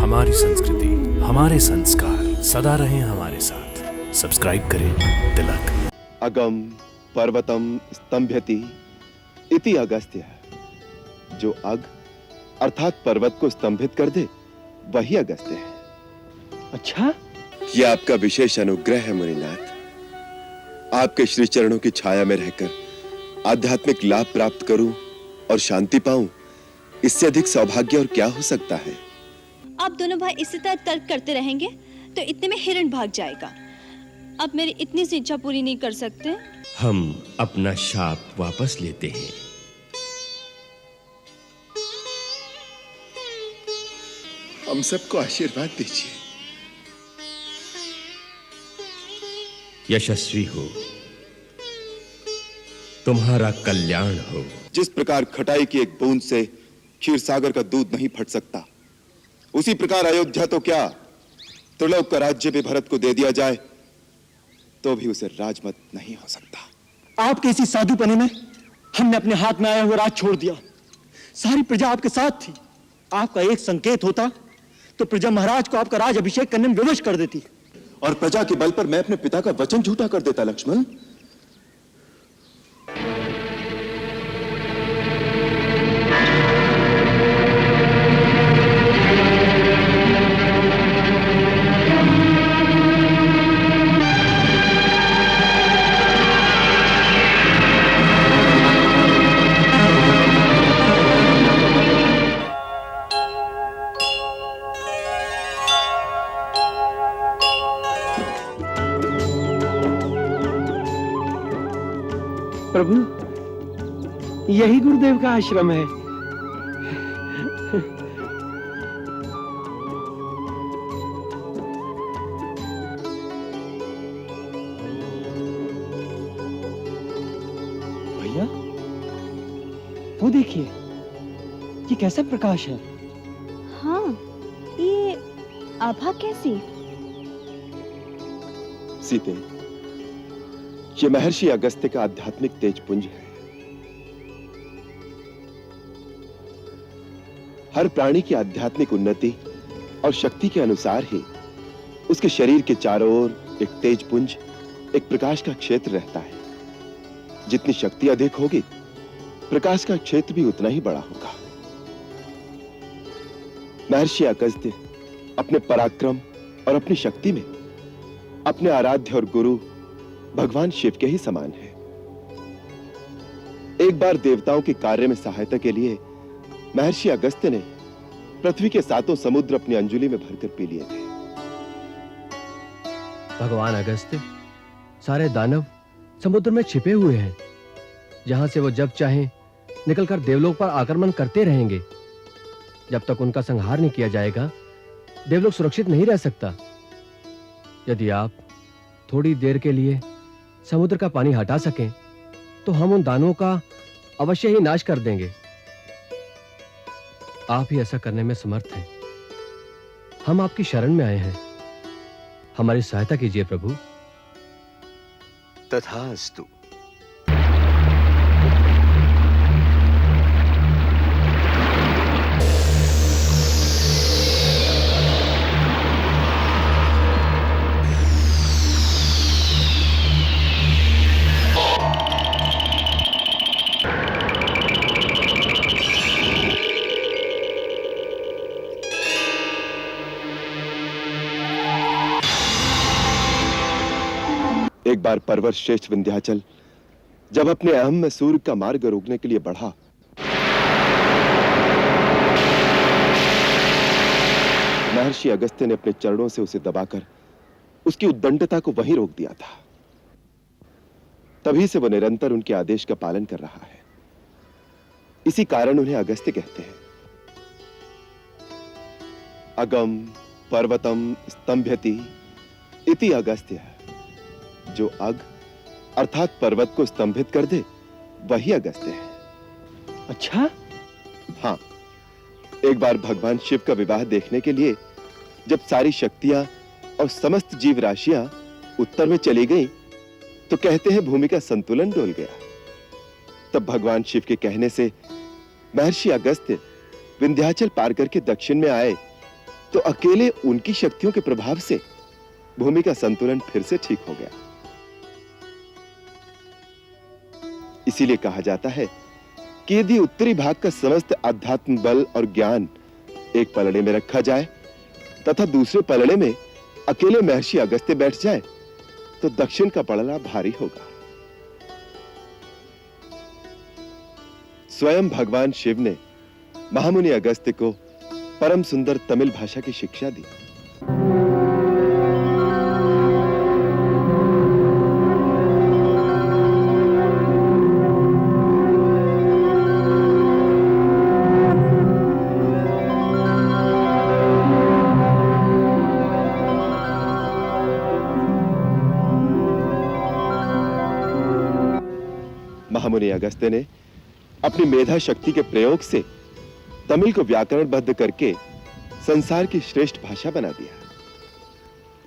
हमारी संस्कृति, हमारे संस्कार सदा रहें हमारे साथ। सब्सक्राइब करें तिलक। अगम पर्वतम स्तंभयति इति अगस्त्य। जो अग अर्थात पर्वत को स्तंभित कर दे वही अगस्त्य है। अच्छा, यह आपका विशेष अनुग्रह है मुनिनाथ। आपके श्री चरणों की छाया में रहकर आध्यात्मिक लाभ प्राप्त करूं और शांति पाऊं, इससे अधिक सौभाग्य और क्या हो सकता है। आप दोनों भाई इसी तरह तर्क करते रहेंगे तो इतने में हिरण भाग जाएगा। अब मेरी इतनी सी इच्छा पूरी नहीं कर सकते। हम अपना शाप वापस लेते हैं। हम सबको आशीर्वाद दीजिए। यशस्वी हो, तुम्हारा कल्याण हो। जिस प्रकार खटाई की एक बूंद से क्षीर सागर का दूध नहीं फट सकता, उसी प्रकार अयोध्या तो क्या त्रिलोक का राज्य भी भरत को दे दिया जाए तो भी उसे राजमत नहीं हो सकता। आपके इसी साधुपने में हमने अपने हाथ में आया हुआ राज छोड़ दिया। सारी प्रजा आपके साथ थी। आपका एक संकेत होता तो प्रजा महाराज को आपका राज अभिषेक करने में विवश कर देती। और प्रजा के बल पर मैं अपने पिता का वचन झूठा कर देता। लक्ष्मण, प्रभु, यही गुरुदेव का आश्रम है। भैया, वो देखिए, ये कैसा प्रकाश है। हाँ, ये आभा कैसी? सीते, ये महर्षि अगस्त्य का आध्यात्मिक तेजपुंज है। हर प्राणी की आध्यात्मिक उन्नति और शक्ति के अनुसार ही उसके शरीर के चारों ओर एक तेजपुंज, एक प्रकाश का क्षेत्र रहता है। जितनी शक्ति अधिक होगी, प्रकाश का क्षेत्र भी उतना ही बड़ा होगा। महर्षि अगस्त्य अपने पराक्रम और अपनी शक्ति में अपने आराध्य और गुरु भगवान शिव के ही समान है। एक बार देवताओं के कार्य में सहायता के लिए महर्षि अगस्त्य ने पृथ्वी के 7 समुद्र अपनी अंजुलि में भरकर पी लिए थे। भगवान अगस्त्य सारे दानव समुद्र में छिपे हुए हैं, जहां से वो जब चाहें निकलकर देवलोक पर आक्रमण करते रहेंगे। जब तक उनका संहार नहीं किया जाएगा, देवलोक सुरक्षित नहीं रह सकता। यदि आप थोड़ी देर के लिए समुद्र का पानी हटा सकें तो हम उन दानवों का अवश्य ही नाश कर देंगे। आप ही ऐसा करने में समर्थ हैं। हम आपकी शरण में आए हैं, हमारी सहायता कीजिए प्रभु। तथास्तु। एक बार पर्वत श्रेष्ठ विंध्याचल जब अपने अहम में सूर्य का मार्ग रोकने के लिए बढ़ा, महर्षि अगस्त्य ने अपने चरणों से उसे दबाकर उसकी उद्दंडता को वहीं रोक दिया था। तभी से वो निरंतर उनके आदेश का पालन कर रहा है। इसी कारण उन्हें अगस्त्य कहते हैं। अगम पर्वतम स्तंभयति इति अगस्त्य। जो अग अर्थात पर्वत को स्तंभित कर दे वही अगस्त्य है। अच्छा, हाँ, एक बार भगवान शिव का विवाह देखने के लिए जब सारी शक्तियां और समस्त जीव राशियां उत्तर में चली गईं, तो कहते हैं भूमि का संतुलन डोल गया। तब भगवान शिव के कहने से महर्षि अगस्त्य विंध्याचल पार करके दक्षिण में आए तो अकेले उनकी शक्तियों के प्रभाव से भूमि का संतुलन फिर से ठीक हो गया। इसीलिए कहा जाता है कि यदि उत्तरी भाग का समस्त आध्यात्म बल और ज्ञान एक पलड़े में रखा जाए तथा दूसरे पलड़े में अकेले महर्षि अगस्त्य बैठ जाए तो दक्षिण का पलड़ा भारी होगा। स्वयं भगवान शिव ने महामुनि अगस्त्य को परम सुंदर तमिल भाषा की शिक्षा दी। महामुनि अगस्त्य ने अपनी मेधा शक्ति के प्रयोग से तमिल को व्याकरणबद्ध करके संसार की श्रेष्ठ भाषा बना दिया।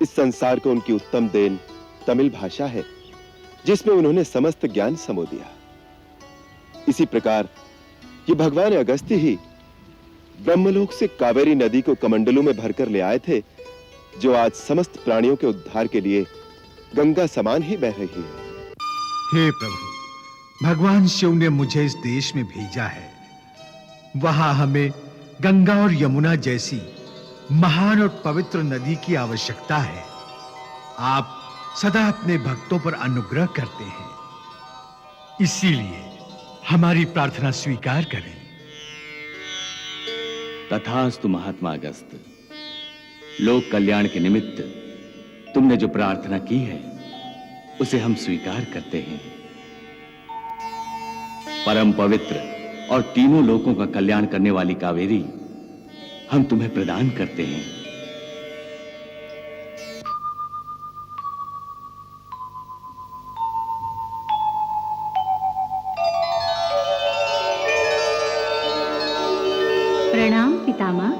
इस संसार को उनकी उत्तम देन तमिल भाषा है, जिसमें उन्होंने समस्त ज्ञान समो दिया। इसी प्रकार ये भगवान अगस्त्य ही ब्रह्मलोक से कावेरी नदी को कमंडलों में भरकर ले आए थे, जो आज समस्त प्राणियों के उद्धार के लिए गंगा समान ही बह रही है। हे प्रभु, भगवान शिव ने मुझे इस देश में भेजा है। वहां हमें गंगा और यमुना जैसी महान और पवित्र नदी की आवश्यकता है। आप सदा अपने भक्तों पर अनुग्रह करते हैं, इसीलिए हमारी प्रार्थना स्वीकार करें। तथास्तु महात्मा अगस्त। लोक कल्याण के निमित्त तुमने जो प्रार्थना की है उसे हम स्वीकार करते हैं। परम पवित्र और तीनों लोकों का कल्याण करने वाली कावेरी हम तुम्हें प्रदान करते हैं। प्रणाम पितामह,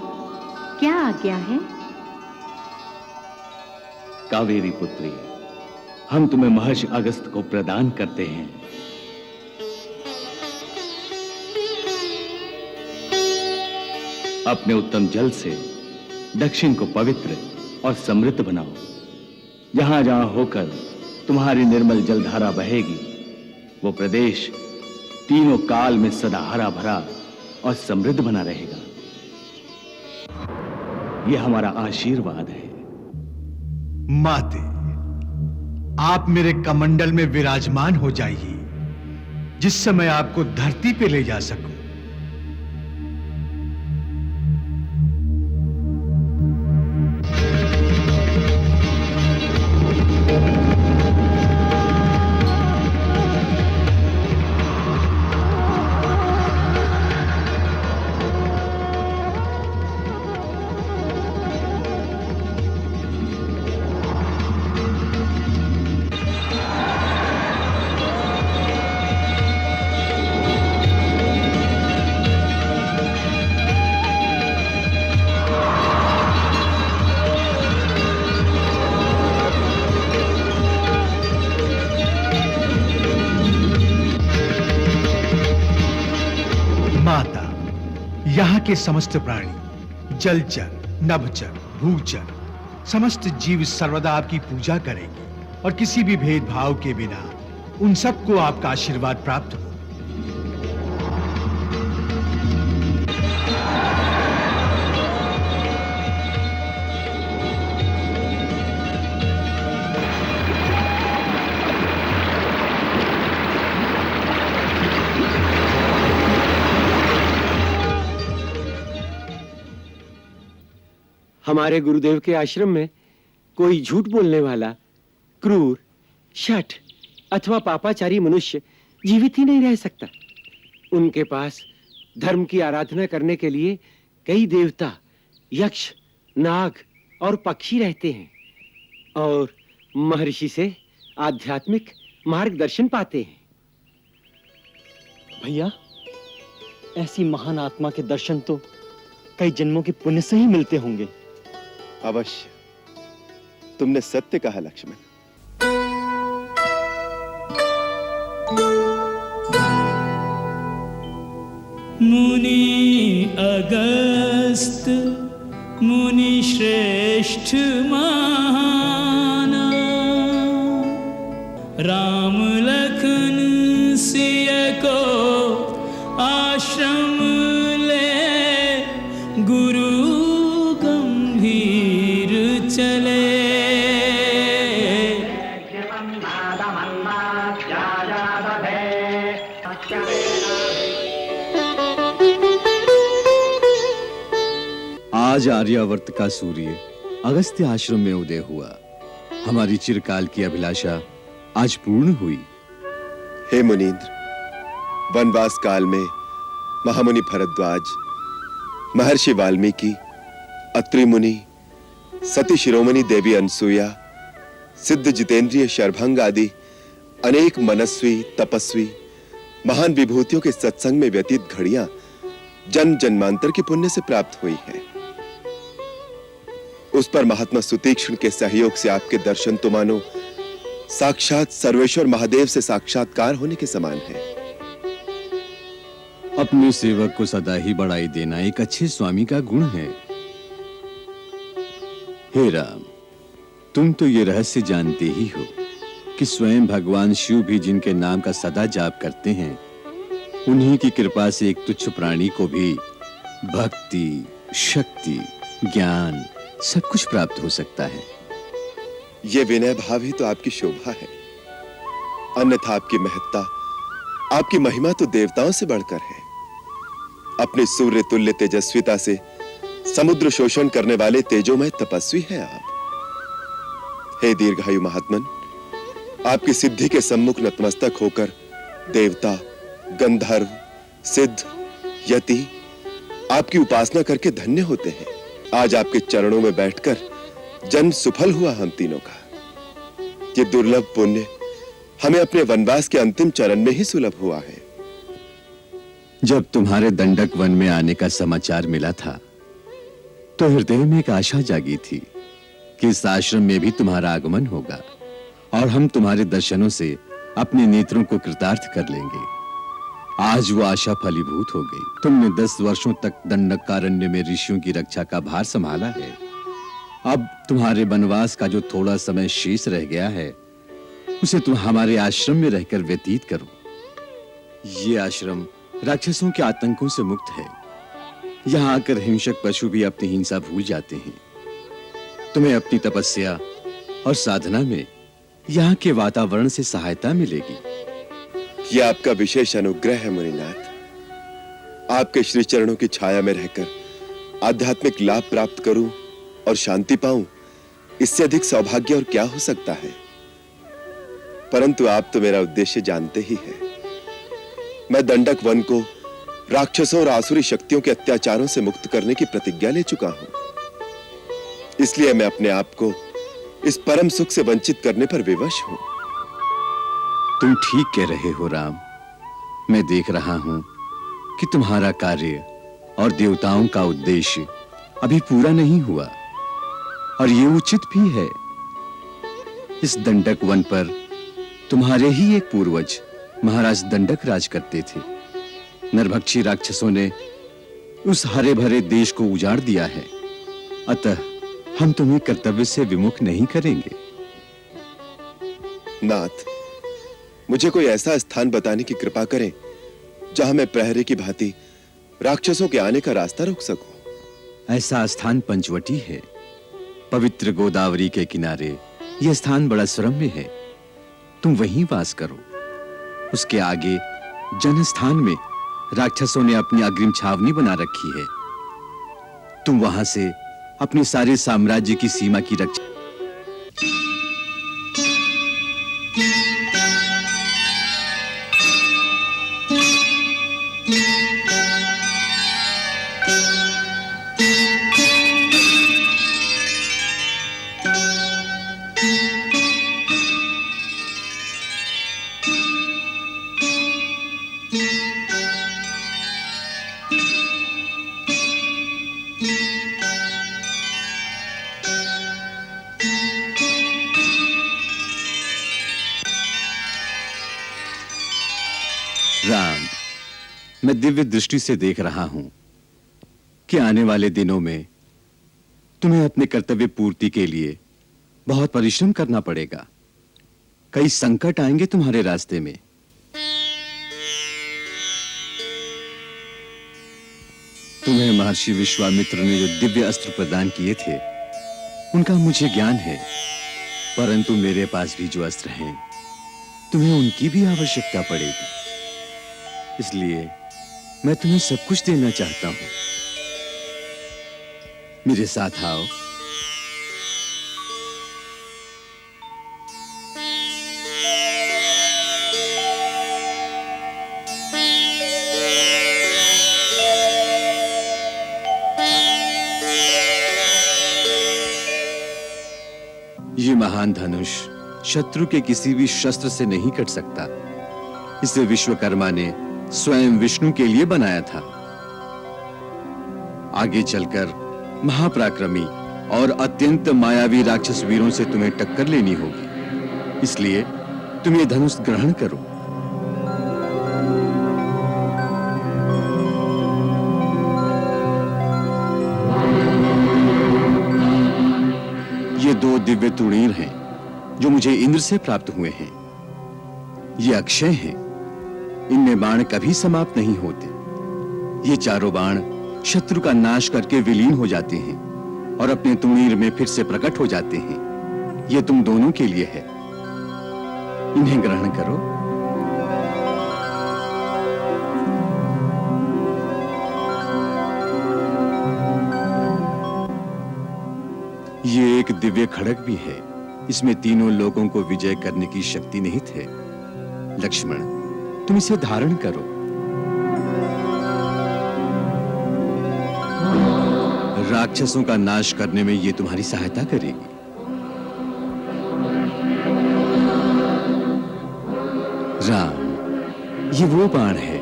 क्या आज्ञा है? कावेरी पुत्री, हम तुम्हें महर्षि अगस्त को प्रदान करते हैं। अपने उत्तम जल से दक्षिण को पवित्र और समृद्ध बनाओ। जहां जहां होकर तुम्हारी निर्मल जलधारा बहेगी, वो प्रदेश तीनों काल में सदा हरा भरा और समृद्ध बना रहेगा। यह हमारा आशीर्वाद है। माते, आप मेरे कमंडल में विराजमान हो जाइए, जिससे मैं आपको धरती पे ले जा सकूं। यहाँ के समस्त प्राणी, जलचर, नभचर, भूचर, समस्त जीव सर्वदा आपकी पूजा करेंगे और किसी भी भेदभाव के बिना उन सबको आपका आशीर्वाद प्राप्त हो। हमारे गुरुदेव के आश्रम में कोई झूठ बोलने वाला, क्रूर, शठ अथवा पापाचारी मनुष्य जीवित ही नहीं रह सकता। उनके पास धर्म की आराधना करने के लिए कई देवता, यक्ष, नाग और पक्षी रहते हैं और महर्षि से आध्यात्मिक मार्गदर्शन पाते हैं। भैया, ऐसी महान आत्मा के दर्शन तो कई जन्मों के पुण्य से ही मिलते होंगे। अवश्य, तुमने सत्य कहा लक्ष्मण। मुनि अगस्त मुनि श्रेष्ठ माना, राम लखन सिय को आश्रम ले, गुरु गंभीर चले। आज आर्यावर्त का सूर्य अगस्त्य आश्रम में उदय हुआ। हमारी चिरकाल की अभिलाषा आज पूर्ण हुई। हे मुनीन्द्र, वनवास काल में महामुनि भरद्वाज, महर्षि वाल्मीकि, अत्रि मुनि, सती शिरोमणि देवी अनसुया, सिद्ध जितेंद्रिय शरभंग आदि अनेक मनस्वी, तपस्वी, महान विभूतियों के सत्संग में व्यतीत घड़ियां जन्म जन्मांतर के पुण्य से प्राप्त हुई है। उस पर महात्मा सुतीक्ष्ण के सहयोग से आपके दर्शन तो मानो साक्षात सर्वेश्वर महादेव से साक्षात्कार होने के समान है। अपने सेवक को सदा ही बढ़ाई देना एक अच्छे स्वामी का गुण है। हे राम, तुम तो ये रहस्य जानते ही हो कि स्वयं भगवान शिव भी जिनके नाम का सदा जाप करते हैं, उन्हीं की कृपा से एक तुच्छ प्राणी को भी भक्ति, शक्ति, ज्ञान सब कुछ प्राप्त हो सकता है। ये विनय भाव ही तो आपकी शोभा है। अन्यथा आपकी महत्ता, आपकी महिमा तो देवताओं से बढ़कर है। अपनी सूर्य तुल्य तेजस्विता से समुद्र शोषण करने वाले तेजोमय तपस्वी हैं आप। हे दीर्घायु महात्मन, आपकी सिद्धि के सम्मुख नतमस्तक होकर देवता, गंधर्व, सिद्ध, यति आपकी उपासना करके धन्य होते हैं। आज आपके चरणों में बैठकर जन्म सफल हुआ हम तीनों का। ये दुर्लभ पुण्य हमें अपने वनवास के अंतिम चरण में ही सुलभ हुआ है। जब तुम्हारे दंडक वन में आने का समाचार मिला था, तो हृदय में एक आशा जागी थी कि इस आश्रम में भी तुम्हारा आगमन होगा और हम तुम्हारे दर्शनों से अपने नेत्रों को कृतार्थ कर लेंगे। आज वो आशा फलीभूत हो गई। तुमने 10 वर्षों तक दंडकारण्य में ऋषियों की रक्षा का भार संभाला है। अब तुम्हारे वनवास का जो थोड़ा समय शेष रह गया है, उसे तुम हमारे आश्रम में रहकर व्यतीत करो। ये आश्रम राक्षसों के आतंकों से मुक्त है। यहाँ आकर हिंसक पशु भी अपनी हिंसा भूल जाते हैं। तुम्हें अपनी तपस्या और साधना में यहाँ के वातावरण से सहायता मिलेगी। यह आपका विशेष अनुग्रह है मुनिनाथ। आपके श्री चरणों की छाया में रहकर आध्यात्मिक लाभ प्राप्त करूं और शांति पाऊं, इससे अधिक सौभाग्य और क्या हो सकता है। परंतु आप तो मेरा उद्देश्य जानते ही हैं। मैं दंडक वन को राक्षसों और आसुरी शक्तियों के अत्याचारों से मुक्त करने की प्रतिज्ञा ले चुका हूं। इसलिए मैं अपने आप को इस परम सुख से वंचित करने पर विवश हूं। तुम ठीक कह रहे हो राम। मैं देख रहा हूं कि तुम्हारा कार्य और देवताओं का उद्देश्य अभी पूरा नहीं हुआ, और ये उचित भी है। इस दंडक वन पर तुम्हारे ही एक पूर्वज महाराज दंडक राज करते थे। नरभक्षी राक्षसों ने उस हरे भरे देश को उजाड़ दिया है। अतः हम तुम्हें कर्तव्य से विमुख नहीं करेंगे। नाथ, मुझे कोई ऐसा स्थान बताने की कृपा करें जहां मैं प्रहरी की भांति राक्षसों के आने का रास्ता रोक सकूं। ऐसा स्थान पंचवटी है। पवित्र गोदावरी के किनारे यह स्थान बड़ा सुरम्य है। तुम वहीं वास करो। उसके आगे जनस्थान में राक्षसों ने अपनी अग्रिम छावनी बना रखी है। तुम वहां से अपने सारे साम्राज्य की सीमा की रक्षा। राम, मैं दिव्य दृष्टि से देख रहा हूं कि आने वाले दिनों में तुम्हें अपने कर्तव्य पूर्ति के लिए बहुत परिश्रम करना पड़ेगा। कई संकट आएंगे तुम्हारे रास्ते में। तुम्हें महर्षि विश्वामित्र ने जो दिव्य अस्त्र प्रदान किए थे उनका मुझे ज्ञान है, परंतु मेरे पास भी जो अस्त्र हैं तुम्हें उनकी भी आवश्यकता पड़ेगी। इसलिए मैं तुम्हें सब कुछ देना चाहता हूं। मेरे साथ आओ। ये महान धनुष शत्रु के किसी भी शस्त्र से नहीं कट सकता। इसे विश्वकर्मा ने स्वयं विष्णु के लिए बनाया था। आगे चलकर महापराक्रमी और अत्यंत मायावी राक्षस वीरों से तुम्हें टक्कर लेनी होगी। इसलिए तुम ये धनुष ग्रहण करो। ये 2 दिव्य तुणीर हैं जो मुझे इंद्र से प्राप्त हुए हैं। ये अक्षय हैं। इनमें बाण कभी समाप्त नहीं होते। ये चारों बाण शत्रु का नाश करके विलीन हो जाते हैं और अपने तुणीर में फिर से प्रकट हो जाते हैं। ये तुम दोनों के लिए है। इन्हें ग्रहण करो। ये एक दिव्य खड्ग भी है। इसमें तीनों लोगों को विजय करने की शक्ति निहित है। लक्ष्मण, तुम इसे धारण करो। राक्षसों का नाश करने में ये तुम्हारी सहायता करेगी। राम, ये वो बाण है।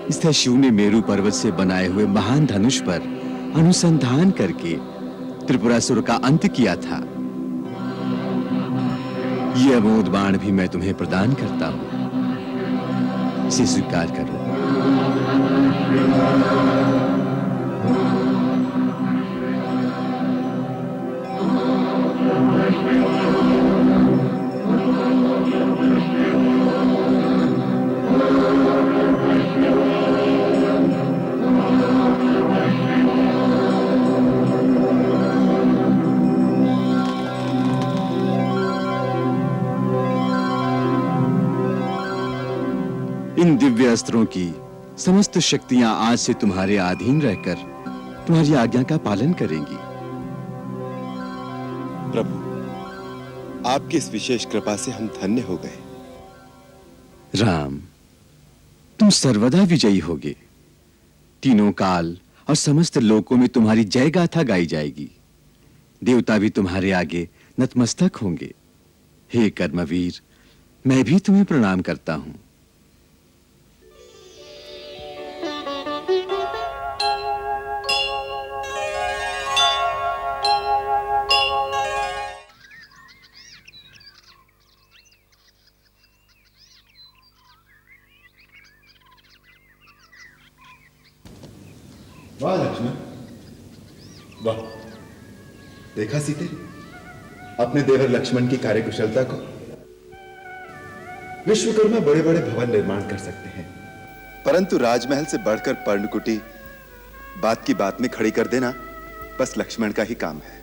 इससे शिव ने मेरु पर्वत से बनाए हुए महान धनुष पर अनुसंधान करके त्रिपुरासुर का अंत किया था। ये अमोद बाण भी मैं तुम्हें प्रदान करता हूं। इसे स्वीकार करो। इन दिव्य अस्त्रों की समस्त शक्तियां आज से तुम्हारे अधीन रहकर तुम्हारी आज्ञा का पालन करेंगी। प्रभु, आपकी इस विशेष कृपा से हम धन्य हो गए। राम, तुम सर्वदा विजयी होगे। तीनों काल और समस्त लोकों में तुम्हारी जय गाथा गाई जाएगी। देवता भी तुम्हारे आगे नतमस्तक होंगे। हे कर्मवीर, मैं भी तुम्हें प्रणाम करता हूं। वाह लक्ष्मण, वाह। देखा सीते, अपने देवर लक्ष्मण की कार्यकुशलता को। विश्वकर्मा बड़े बड़े भवन निर्माण कर सकते हैं, परंतु राजमहल से बढ़कर पर्णकुटी बात की बात में खड़ी कर देना बस लक्ष्मण का ही काम है।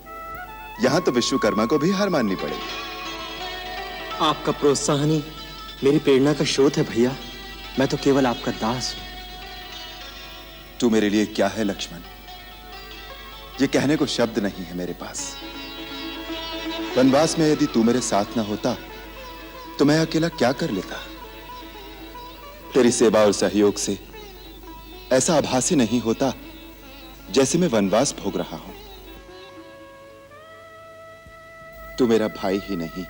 यहां तो विश्वकर्मा को भी हार माननी पड़ेगी। आपका प्रोत्साहन ही मेरी प्रेरणा का स्रोत है भैया। मैं तो केवल आपका दास हूं। तू मेरे लिए क्या है लक्ष्मण, ये कहने को शब्द नहीं है मेरे पास। वनवास में यदि तू मेरे साथ ना होता तो मैं अकेला क्या कर लेता। तेरी सेवा और सहयोग से ऐसा आभास ही नहीं होता जैसे मैं वनवास भोग रहा हूं। तू मेरा भाई ही नहीं,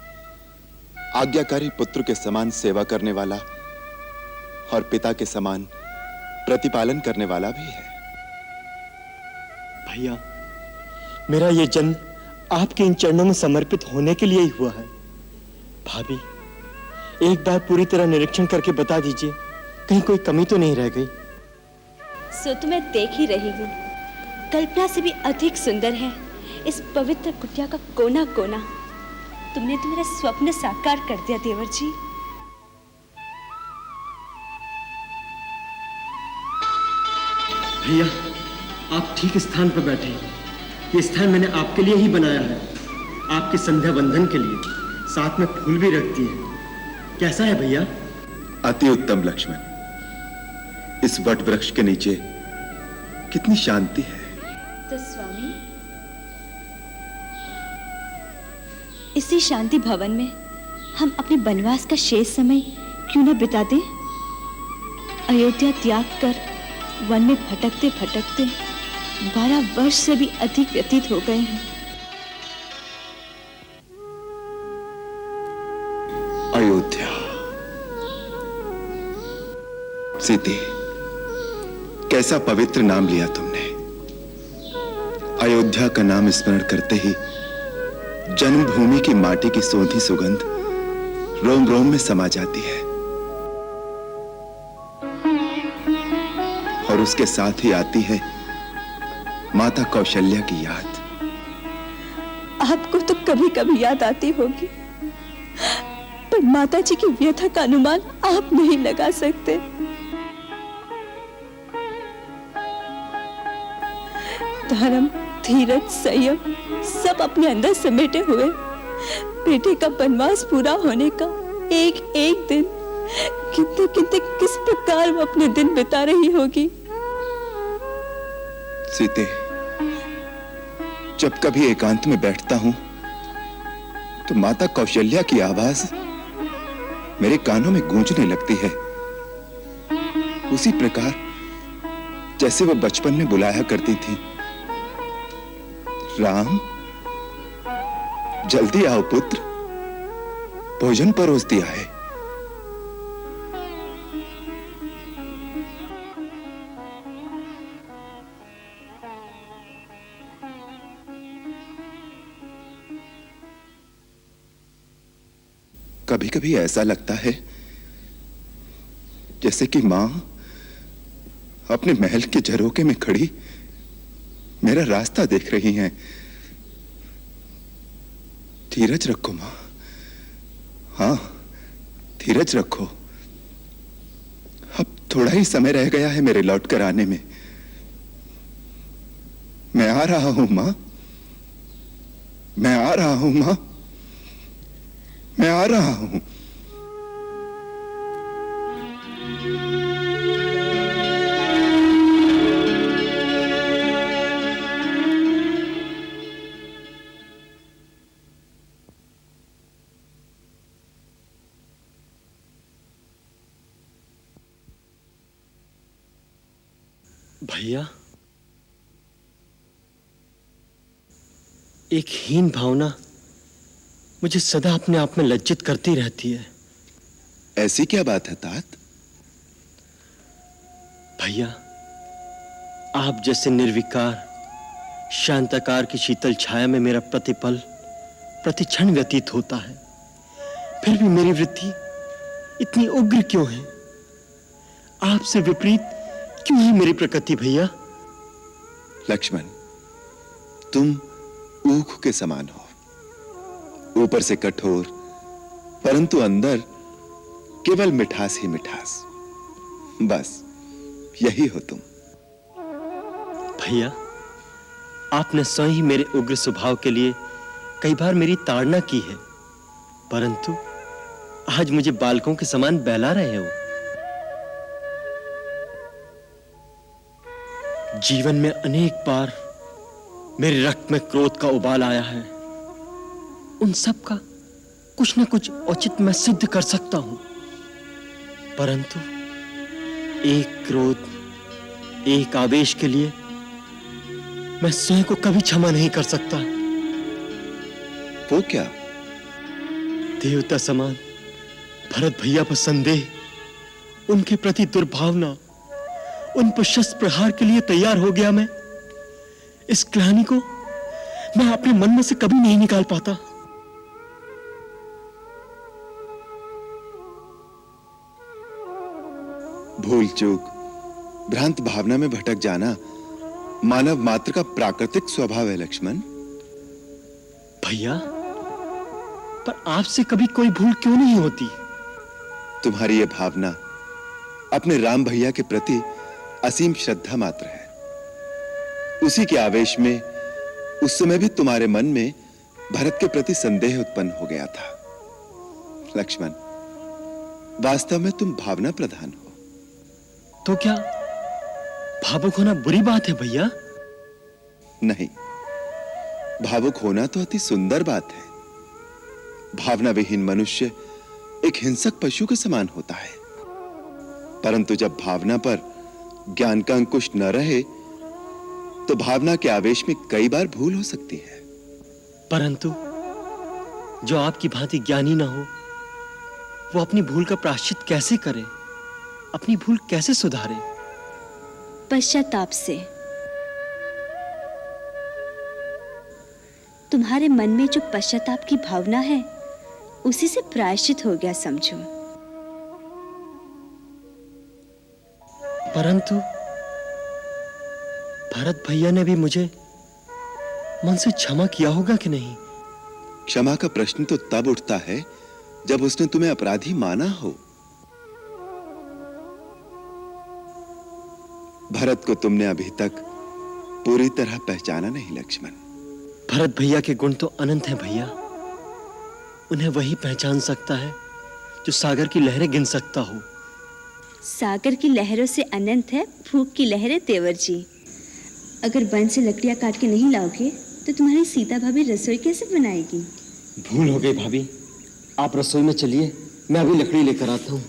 आज्ञाकारी पुत्र के समान सेवा करने वाला और पिता के समान प्रतिपालन करने वाला भी है। भैया, मेरा ये जन्म आपके इन चरणों में समर्पित होने के लिए ही हुआ है। भाभी, एक बार पूरी तरह निरीक्षण करके बता दीजिए, कहीं कोई कमी तो नहीं रह गई। सो तो मैं देख ही रही हूँ, कल्पना से भी अधिक सुंदर है इस पवित्र कुटिया का कोना कोना। तुमने तो मेरा स्वप्न साकार कर दिया देवर जी। भैया, आप ठीक स्थान पर बैठे। ये स्थान मैंने आपके लिए ही बनाया है, आपके संध्या बंधन के लिए। साथ में फूल भी रख दिए। कैसा है भैया? अति उत्तम लक्ष्मण। इस वट वृक्ष के नीचे कितनी शांति है। तो स्वामी, इसी शांति भवन में हम अपने वनवास का शेष समय क्यों न बिता दें? अयोध्या त्याग कर वन में भटकते भटकते 12 वर्ष से भी अधिक व्यतीत हो गए हैं। अयोध्या। सीते, कैसा पवित्र नाम लिया तुमने। अयोध्या का नाम स्मरण करते ही जन्मभूमि की माटी की सोंधी सुगंध रोम रोम में समा जाती है, और उसके साथ ही आती है माता कौशल्या की याद। आपको तो कभी कभी याद आती होगी, पर माता जी की व्यथा का अनुमान आप नहीं लगा सकते। धर्म, धीरज, संयम सब अपने अंदर समेटे हुए बेटे का वनवास पूरा होने का एक एक दिन कितने कितने किस प्रकार वो अपने दिन बिता रही होगी। सीते, जब कभी एकांत में बैठता हूं तो माता कौशल्या की आवाज मेरे कानों में गूंजने लगती है, उसी प्रकार जैसे वो बचपन में बुलाया करती थी। राम, जल्दी आओ पुत्र, भोजन परोस दिया है। कभी कभी ऐसा लगता है जैसे कि मां अपने महल के झरोखे में खड़ी मेरा रास्ता देख रही हैं। धीरज रखो मां, हाँ धीरज रखो। अब थोड़ा ही समय रह गया है मेरे लौट कर आने में। मैं आ रहा हूं मां, मैं आ रहा हूं मां, मैं आ रहा हूं। भैया, एक हीन भावना मुझे सदा अपने आप में लज्जित करती रहती है। ऐसी क्या बात है तात? भैया, आप जैसे निर्विकार शांताकार की शीतल छाया में मेरा प्रतिपल प्रतिक्षण व्यतीत होता है, फिर भी मेरी वृत्ति इतनी उग्र क्यों है? आपसे विपरीत क्यों है मेरी प्रकृति भैया? लक्ष्मण, तुम ऊख के समान हो, ऊपर से कठोर परंतु अंदर केवल मिठास ही मिठास। बस यही हो तुम। भैया, आपने स्वयं ही मेरे उग्र स्वभाव के लिए कई बार मेरी ताड़ना की है, परंतु आज मुझे बालकों के समान बहला रहे हो। जीवन में अनेक बार मेरे रक्त में क्रोध का उबाल आया है। उन सब का कुछ न कुछ औचित मैं सिद्ध कर सकता हूं, परंतु एक क्रोध, एक आवेश के लिए मैं स्वयं को कभी क्षमा नहीं कर सकता। वो क्या? देवता समान भरत भैया पर संदेह, उनके प्रति दुर्भावना, उन पर शस्त्र प्रहार के लिए तैयार हो गया मैं। इस ग्लानि को मैं अपने मन में से कभी नहीं निकाल पाता। भूल चूक, भ्रांत भावना में भटक जाना मानव मात्र का प्राकृतिक स्वभाव है लक्ष्मण। भैया, पर आपसे कभी कोई भूल क्यों नहीं होती? तुम्हारी ये भावना अपने राम भैया के प्रति असीम श्रद्धा मात्र है। उसी के आवेश में उस समय भी तुम्हारे मन में भरत के प्रति संदेह उत्पन्न हो गया था। लक्ष्मण, वास्तव में तुम भावना प्रधान हो। तो क्या भावुक होना बुरी बात है भैया? नहीं, भावुक होना तो अति सुंदर बात है। भावना विहीन मनुष्य एक हिंसक पशु के समान होता है। परंतु जब भावना पर ज्ञान का अंकुश न रहे तो भावना के आवेश में कई बार भूल हो सकती है। परंतु जो आपकी भांति ज्ञानी ना हो, वो अपनी भूल का प्रायश्चित कैसे करे, अपनी भूल कैसे सुधारे? पश्चाताप से। तुम्हारे मन में जो पश्चाताप की भावना है, उसी से प्रायश्चित हो गया समझो। परंतु भरत भैया ने भी मुझे मन से क्षमा किया होगा कि नहीं? क्षमा का प्रश्न तो तब उठता है जब उसने तुम्हें अपराधी माना हो। भरत को तुमने अभी तक पूरी तरह पहचाना नहीं लक्ष्मण। भरत भैया के गुण तो अनंत हैं भैया। उन्हें वही पहचान सकता है जो सागर की लहरें गिन सकता हो। सागर की लहरों से अनंत है भूख की लहरें तेवर जी। अगर वन से लकड़ियां काट के नहीं लाओगे तो तुम्हारी सीता भाभी रसोई कैसे बनाएगी? भूल हो गई भाभी, आप रसोई में चलिए, मैं अभी लकड़ी लेकर आता हूँ।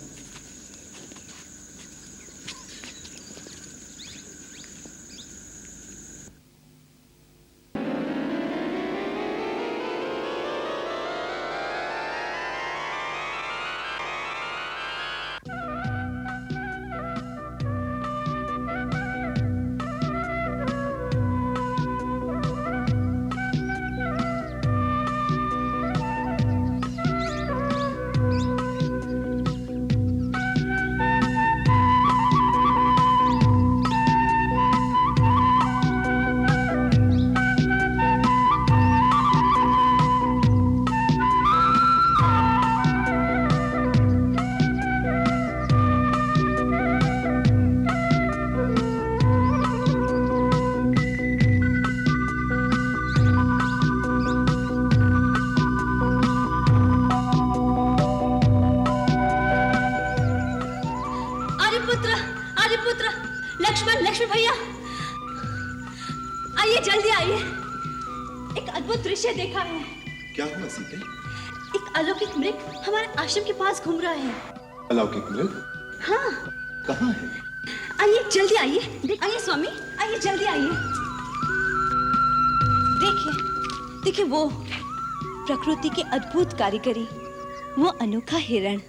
लक्ष्मण भैया, आइए, जल्दी आइए। एक अद्भुत दृश्य देखा है। क्या हुआ सीते? एक अलौकिक मृग हमारे आश्रम के पास घूम रहा है। अलौकिक मृग? हाँ। कहाँ है? आइए, जल्दी आइए। आइए स्वामी, आइए, जल्दी आइए। देखिए, देखिए वो प्रकृति की अद्भुत कारीगरी, वो अनोखा हिरण।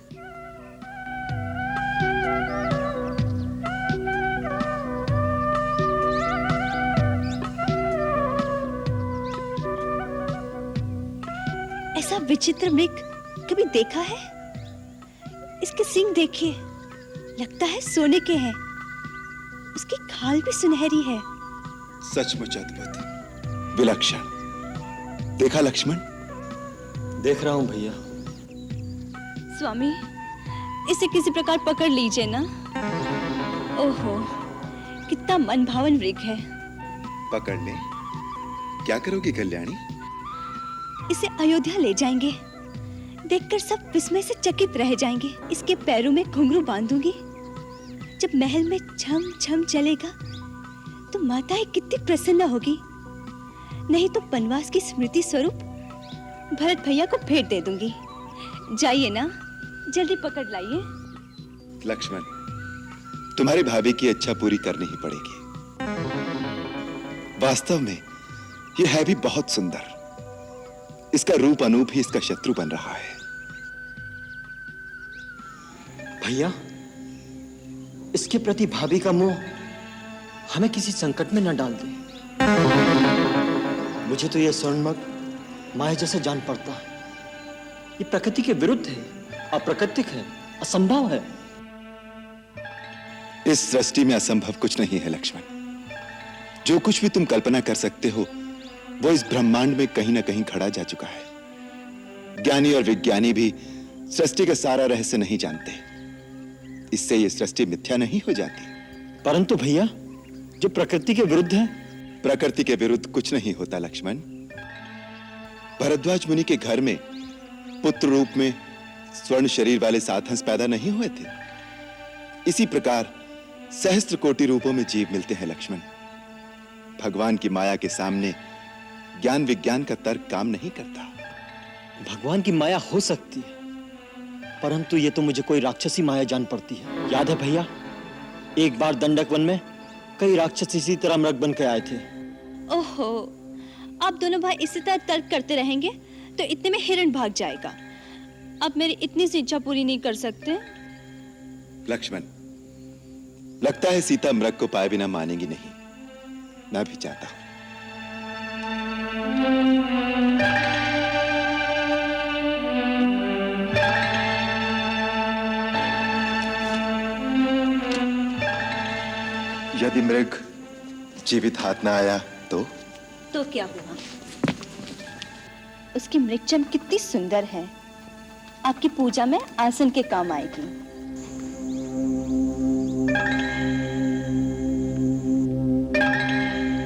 ऐसा विचित्र मृग कभी देखा है? इसके सींग देखिए, लगता है सोने के हैं। उसकी खाल भी सुनहरी है। सचमुच अद्भुत, विलक्षण। देखा लक्ष्मण? देख रहा हूं भैया। स्वामी, इसे किसी प्रकार पकड़ लीजिए ना। ओहो, कितना मनभावन मृग है। पकड़ ले। क्या करोगी कल्याणी? इसे अयोध्या ले जाएंगे। देखकर सब विस्मय से चकित रह जाएंगे। इसके पैरों में घुंघरू बांधूंगी। जब महल में छम छम चलेगा तो माताएं कितनी प्रसन्न होगी। नहीं तो वनवास की स्मृति स्वरूप भरत भैया को भेंट दे दूंगी। जाइए ना, जल्दी पकड़ लाइए। लक्ष्मण, तुम्हारी भाभी की इच्छा पूरी करनी ही पड़ेगी। वास्तव में यह है भी बहुत सुंदर। इसका रूप अनूप ही इसका शत्रु बन रहा है। भैया, इसके प्रति भाभी का मोह हमें किसी संकट में न डाल दे। मुझे तो यह स्वर्णमग माया जैसे जान पड़ता है। ये प्रकृति के विरुद्ध है, अप्राकृतिक है, असंभव है। इस सृष्टि में असंभव कुछ नहीं है लक्ष्मण। जो कुछ भी तुम कल्पना कर सकते हो वो इस ब्रह्मांड में कहीं ना कहीं खड़ा जा चुका है। ज्ञानी और विज्ञानी भी सृष्टि का सारा रहस्य नहीं जानते। इससे ये सृष्टि मिथ्या नहीं हो जाती। परंतु भैया, जो प्रकृति के विरुद्ध है। प्रकृति के विरुद्ध कुछ नहीं होता लक्ष्मण। भरद्वाज मुनि के घर में पुत्र रूप में स्वर्ण शरीर वाले 7 हंस पैदा नहीं हुए थे। इसी प्रकार सहस्त्र कोटि रूपों में जीव मिलते हैं लक्ष्मण। भगवान की माया के सामने ज्ञान विज्ञान का तर्क काम नहीं करता। भगवान की माया हो सकती है, परंतु ये तो मुझे कोई राक्षसी माया जान पड़ती है। याद है भैया, एक बार दंडक वन में कई राक्षस इसी तरह मृग बन के आए थे। ओहो, आप दोनों भाई इसी तरह तर्क करते रहेंगे तो इतने में हिरण भाग जाएगा। अब मेरी इतनी सी इच्छा पूरी नहीं कर सकते? लक्ष्मण, लगता है सीता मृग को पाए बिना मानेगी नहीं। मैं भी चाहता हूं। यदि मृग जीवित हाथ ना आया तो क्या हुआ? उसकी मृगचम कितनी सुंदर है, आपकी पूजा में आसन के काम आएगी।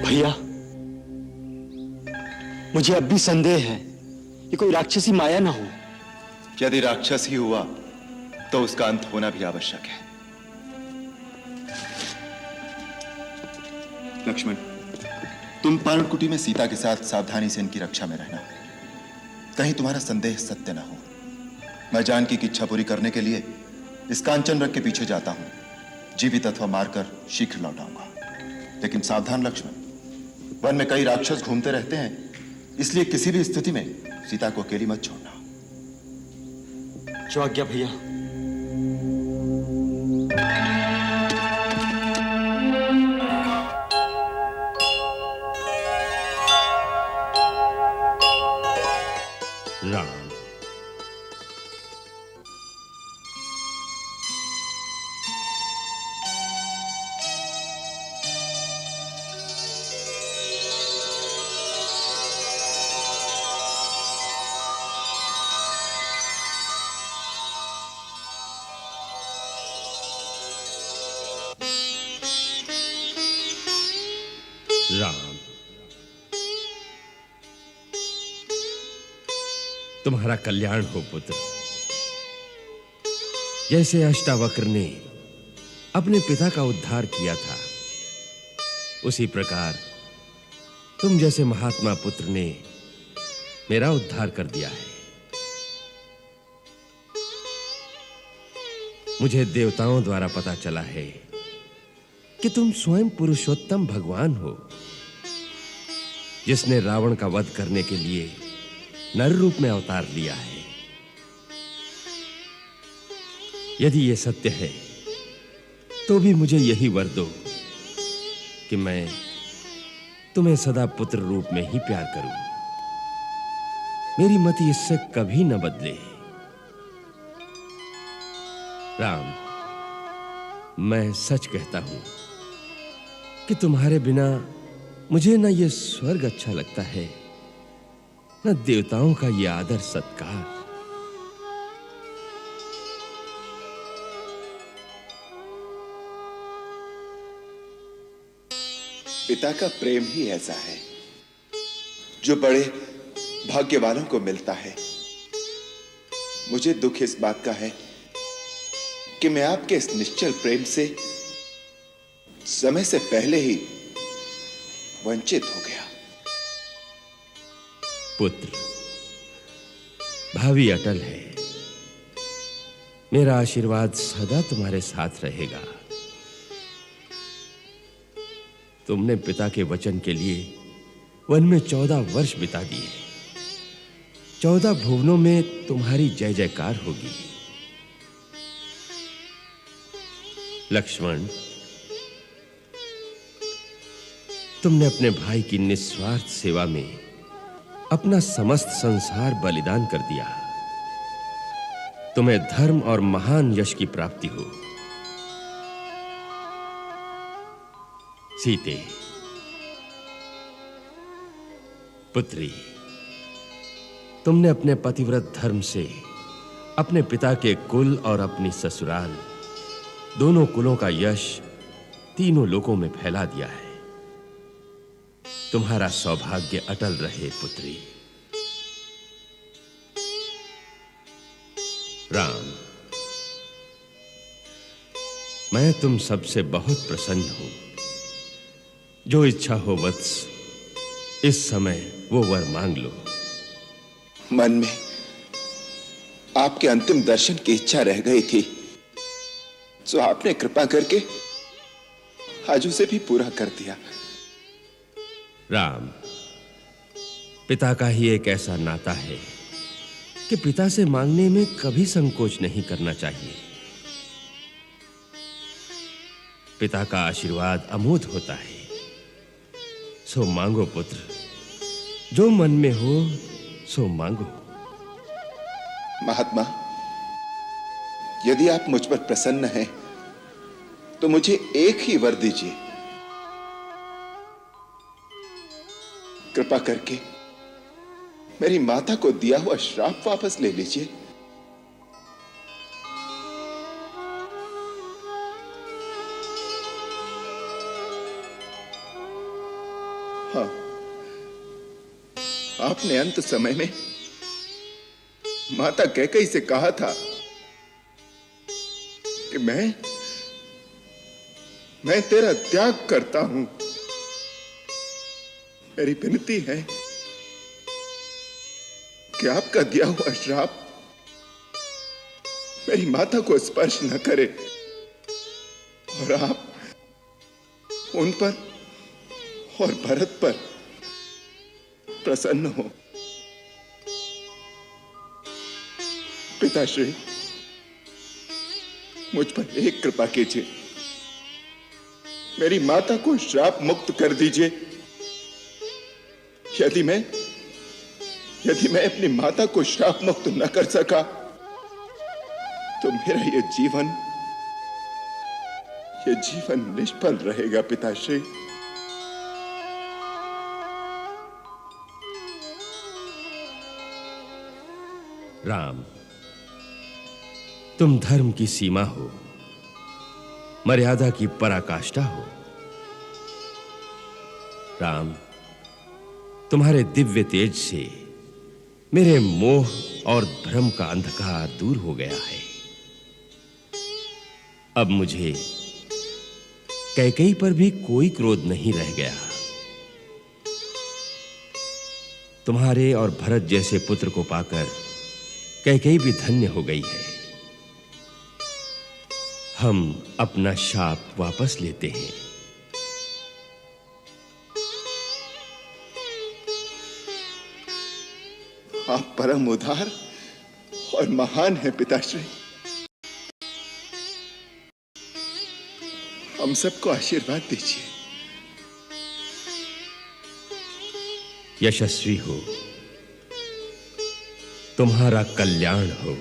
भैया, मुझे अब भी संदेह है ये कोई राक्षसी माया ना हो। यदि राक्षस ही हुआ तो उसका अंत होना भी आवश्यक है। लक्ष्मण, तुम पर्णकुटी में सीता के साथ सावधानी से इनकी रक्षा में रहना। कहीं तुम्हारा संदेह सत्य ना हो। मैं जानकी की इच्छा पूरी करने के लिए इस कांचन रंग के पीछे जाता हूं। जीवित अथवा मारकर शीघ्र लौट आऊंगा। लेकिन सावधान लक्ष्मण, वन में कई राक्षस घूमते रहते हैं, इसलिए किसी भी स्थिति में सीता को अकेली मत छोड़ना। जो आज्ञा भैया। राम, राम, तुम्हारा कल्याण हो पुत्र। जैसे अष्टावक्र ने अपने पिता का उद्धार किया था, उसी प्रकार तुम जैसे महात्मा पुत्र ने मेरा उद्धार कर दिया है। मुझे देवताओं द्वारा पता चला है कि तुम स्वयं पुरुषोत्तम भगवान हो, जिसने रावण का वध करने के लिए नर रूप में अवतार लिया है। यदि यह सत्य है तो भी मुझे यही वर दो कि मैं तुम्हें सदा पुत्र रूप में ही प्यार करूं। मेरी मति इससे कभी न बदले। राम, मैं सच कहता हूं कि तुम्हारे बिना मुझे न ये स्वर्ग अच्छा लगता है, न देवताओं का ये आदर सत्कार। पिता का प्रेम ही ऐसा है जो बड़े भाग्य वालों को मिलता है। मुझे दुख इस बात का है कि मैं आपके इस निश्चल प्रेम से समय से पहले ही वंचित हो गया। पुत्र, भावी अटल है। मेरा आशीर्वाद सदा तुम्हारे साथ रहेगा। तुमने पिता के वचन के लिए वन में 14 वर्ष बिता दिए। 14 भुवनों में तुम्हारी जय जयकार होगी। लक्ष्मण, तुमने अपने भाई की निस्वार्थ सेवा में अपना समस्त संसार बलिदान कर दिया। तुम्हें धर्म और महान यश की प्राप्ति हो। सीते, पुत्री, तुमने अपने पतिव्रत धर्म से अपने पिता के कुल और अपनी ससुराल दोनों कुलों का यश तीनों लोकों में फैला दिया है। तुम्हारा सौभाग्य अटल रहे पुत्री। राम, मैं तुम सबसे बहुत प्रसन्न हूं। जो इच्छा हो वत्स, इस समय वो वर मांग लो। मन में आपके अंतिम दर्शन की इच्छा रह गई थी, सो आपने कृपा करके आज उसे भी पूरा कर दिया। राम, पिता का ही एक ऐसा नाता है कि पिता से मांगने में कभी संकोच नहीं करना चाहिए। पिता का आशीर्वाद अमोघ होता है। सो मांगो पुत्र, जो मन में हो सो मांगो। महात्मा, यदि आप मुझ पर प्रसन्न हैं, तो मुझे एक ही वर दीजिए। कृपा करके मेरी माता को दिया हुआ श्राप वापस ले लीजिए। हाँ, आपने अंत समय में माता कैकेयी से कहा था कि मैं तेरा त्याग करता हूं। मेरी विनती है कि आपका दिया हुआ श्राप मेरी माता को स्पर्श न करे और आप उन पर और भरत पर प्रसन्न हो। पिताश्री, मुझ पर एक कृपा कीजिए, मेरी माता को श्राप मुक्त कर दीजिए। यदि मैं अपनी माता को श्राप मुक्त न कर सका, तो मेरा ये जीवन निष्फल रहेगा। पिताश्री, राम, तुम धर्म की सीमा हो, मर्यादा की पराकाष्ठा हो। राम, तुम्हारे दिव्य तेज से मेरे मोह और भ्रम का अंधकार दूर हो गया है। अब मुझे कैकेयी पर भी कोई क्रोध नहीं रह गया। तुम्हारे और भरत जैसे पुत्र को पाकर कैकेयी भी धन्य हो गई है। हम अपना शाप वापस लेते हैं। आप परम उदार और महान हैं पिताश्री। हम सबको आशीर्वाद दीजिए। यशस्वी हो, तुम्हारा कल्याण हो।